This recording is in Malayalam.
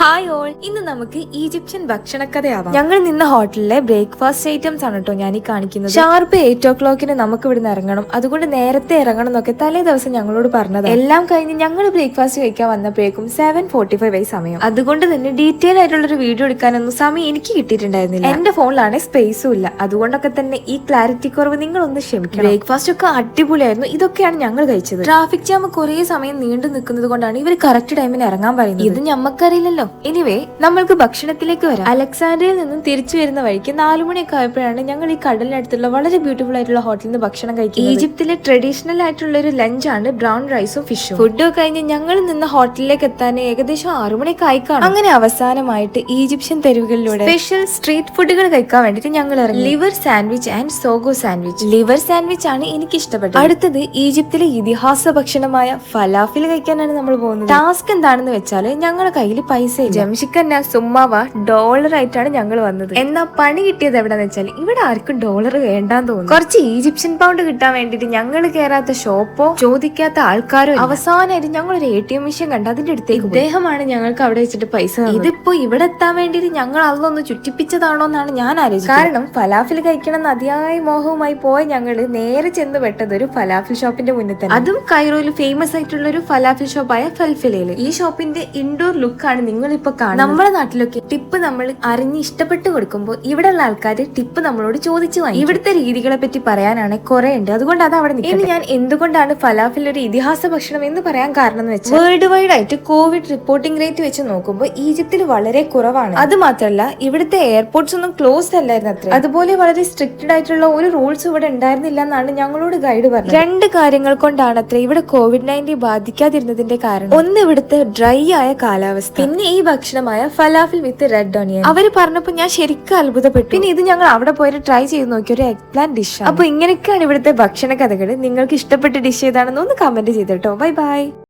ഹായ് ഓൾ, ഇന്ന് നമുക്ക് ഈജിപ്ഷ്യൻ ഭക്ഷണക്കഥയാവാം. ഞങ്ങൾ നിന്ന ഹോട്ടലിലെ ബ്രേക്ക്ഫാസ്റ്റ് ഐറ്റംസ് ആണ് കേട്ടോ ഞാൻ ഈ കാണിക്കുന്നത്. ഷാർപ്പ് 8 o'clock നമുക്ക് ഇവിടുന്ന് ഇറങ്ങണം, അതുകൊണ്ട് നേരത്തെ ഇറങ്ങണം എന്നൊക്കെ തലേ ദിവസം ഞങ്ങളോട് പറഞ്ഞത്. എല്ലാം കഴിഞ്ഞ് ഞങ്ങൾ ബ്രേക്ക്ഫാസ്റ്റ് കഴിക്കാൻ വന്നപ്പോഴേക്കും 7:45 സമയം. അതുകൊണ്ട് തന്നെ ഡീറ്റെയിൽ ആയിട്ടുള്ളൊരു വീഡിയോ എടുക്കാനൊന്നും സമയം എനിക്ക് കിട്ടിയിട്ടുണ്ടായിരുന്നില്ല. എന്റെ ഫോണിലാണ് സ്പേസും ഇല്ല, അതുകൊണ്ടൊക്കെ തന്നെ ഈ ക്ലാരിറ്റി കുറവ് നിങ്ങളൊന്ന് ക്ഷമിക്കണം. ബ്രേക്ക്ഫാസ്റ്റ് ഒക്കെ അടിപൊളിയായിരുന്നു. ഇതൊക്കെയാണ് ഞങ്ങൾ കഴിച്ചത്. ട്രാഫിക് ജാം കുറെ സമയം നീണ്ടു നിൽക്കുന്നത് കൊണ്ടാണ് ഇവർ കറക്റ്റ് ടൈമിന് ഇറങ്ങാൻ പറയുന്നത്. ഇത് ഞമ്മക്കറിയില്ലല്ലോ. എനിവേ, നമ്മൾക്ക് ഭക്ഷണത്തിലേക്ക് വരാം. അലക്സാൻഡ്രിയയിൽ നിന്നും തിരിച്ചു വരുന്ന വഴിക്ക് 4 മണിയൊക്കെ ആയപ്പോഴാണ് ഞങ്ങൾ ഈ കടലിനടുത്തുള്ള വളരെ ബ്യൂട്ടിഫുൾ ആയിട്ടുള്ള ഹോട്ടലിൽ നിന്ന് ഭക്ഷണം കഴിക്കുന്നത്. ഈജിപ്തിലെ ട്രഡീഷണൽ ആയിട്ടുള്ള ഒരു ലഞ്ചാണ് ബ്രൗൺ റൈസും ഫിഷും. ഫുഡ് കഴിഞ്ഞ് ഞങ്ങൾ നിന്ന ഹോട്ടലിലേക്ക് എത്താൻ ഏകദേശം 6 മണിയൊക്കെ ആയി കാണും. അങ്ങനെ അവസാനമായിട്ട് ഈജിപ്ഷ്യൻ തെരുവുകളിലൂടെ സ്പെഷ്യൽ സ്ട്രീറ്റ് ഫുഡുകൾ കഴിക്കാൻ വേണ്ടിട്ട് ഞങ്ങൾ ഇറങ്ങി. ലിവർ സാൻഡ്വിച്ച് ആൻഡ് സോഗോ സാൻഡ്വിച്ച്. ലിവർ സാൻഡ്വിച്ച് ആണ് എനിക്ക് ഇഷ്ടപ്പെട്ടത്. അടുത്തത് ഈജിപ്തിലെ ഇതിഹാസ ഭക്ഷണമായ ഫലാഫിൽ കഴിക്കാനാണ് നമ്മൾ പോകുന്നത്. ടാസ്ക് എന്താണെന്ന് വെച്ചാൽ ഞങ്ങളുടെ കയ്യിൽ പൈസ ജംഷിക്കന്ന സുമ്മാവ ഡോളർ ആയിട്ടാണ് ഞങ്ങൾ വന്നത്. എന്നാ പണി കിട്ടിയത് എവിടെന്ന് വെച്ചാൽ ഇവിടെ ആർക്കും ഡോളർ വേണ്ടാന്ന് തോന്നുന്നു. കുറച്ച് ഈജിപ്ഷ്യൻ പൗണ്ട് കിട്ടാൻ വേണ്ടിട്ട് ഞങ്ങൾ കയറാത്ത ഷോപ്പോ ചോദിക്കാത്ത ആൾക്കാരോ. അവസാനമായിട്ട് ഞങ്ങൾ ഒരു ATM മെഷീൻ കണ്ട് അതിന്റെ അടുത്തേക്ക് ഇദ്ദേഹമാണ് ഞങ്ങൾക്ക് അവിടെ വെച്ചിട്ട് പൈസ. ഇതിപ്പോ ഇവിടെ എത്താൻ വേണ്ടിട്ട് ഞങ്ങൾ അതൊന്ന് ചുറ്റിപ്പിച്ചതാണോ എന്നാണ് ഞാൻ ആലോചിച്ചത്. കാരണം ഫലാഫിൽ കഴിക്കണം എന്ന് അതിയായ മോഹവുമായി പോയ ഞങ്ങള് നേരെ ചെന്ന് പെട്ടത് ഒരു ഫലാഫിൽ ഷോപ്പിന്റെ മുന്നിൽ തന്നെ. അതും കൈറോയിൽ ഫേമസ് ആയിട്ടുള്ള ഒരു ഫലാഫിൽ ഷോപ്പായ ഫൽഫിലയില്. ഈ ഷോപ്പിന്റെ ഇൻഡോർ ലുക്കാണ് നിങ്ങളിപ്പോ കാണുന്നത്. നമ്മുടെ നാട്ടിലൊക്കെ ടിപ്പ് നമ്മൾ അറിഞ്ഞ് ഇഷ്ടപ്പെട്ട് കൊടുക്കുമ്പോൾ ഇവിടെയുള്ള ആൾക്കാർ ടിപ്പ് നമ്മളോട് ചോദിച്ചു വാങ്ങി. ഇവിടുത്തെ രീതികളെ പറ്റി പറയാനാണ് കുറെ ഉണ്ട്, അതുകൊണ്ട് അത് അവിടെ നിൽക്കുന്നു. ഞാൻ എന്തുകൊണ്ടാണ് ഫലാഫിൽ ഒരു ഇതിഹാസ ഭക്ഷണം എന്ന് പറയാൻ കാരണം എന്ന് വെച്ചാൽ വേൾഡ് വൈഡ് ആയിട്ട് കോവിഡ് റിപ്പോർട്ടിംഗ് റേറ്റ് വെച്ച് നോക്കുമ്പോൾ ഈജിപ്തിൽ വളരെ കുറവാണ്. അത് മാത്രമല്ല ഇവിടുത്തെ എയർപോർട്ട്സ് ഒന്നും ക്ലോസ്ഡ് അല്ലായിരുന്നു അത്ര. അതുപോലെ വളരെ സ്ട്രിക്റ്റഡ് ആയിട്ടുള്ള ഒരു റൂൾസ് ഇവിടെ ഉണ്ടായിരുന്നില്ല എന്നാണ് ഞങ്ങളോട് ഗൈഡ് പറഞ്ഞത്. 2 കാര്യങ്ങൾ കൊണ്ടാണ് അത്ര ഇവിടെ COVID-19 ബാധിക്കാതിരുന്നതിന്റെ കാരണം. ഒന്ന് ഇവിടുത്തെ ഡ്രൈ ആയ കാലാവസ്ഥ, പിന്നെ ഈ ഭക്ഷണമായ ഫലാഫിൽ വിത്ത് റെഡ് ഓണിയൻ. അവര് പറഞ്ഞപ്പോൾ ഞാൻ ശരിക്കും അത്ഭുതപ്പെട്ടു. പിന്നെ ഇത് ഞങ്ങൾ അവിടെ പോയിട്ട് ട്രൈ ചെയ്ത് നോക്കിയ ഒരു എഗ് പ്ലാന്റ് ഡിഷ്. അപ്പൊ ഇങ്ങനെയൊക്കെയാണ് ഇവിടുത്തെ ഭക്ഷണ കഥകൾ. നിങ്ങൾക്ക് ഇഷ്ടപ്പെട്ട ഡിഷ് ഏതാണെന്ന് ഒന്ന് കമന്റ് ചെയ്തോട്ടോ. Bye bye.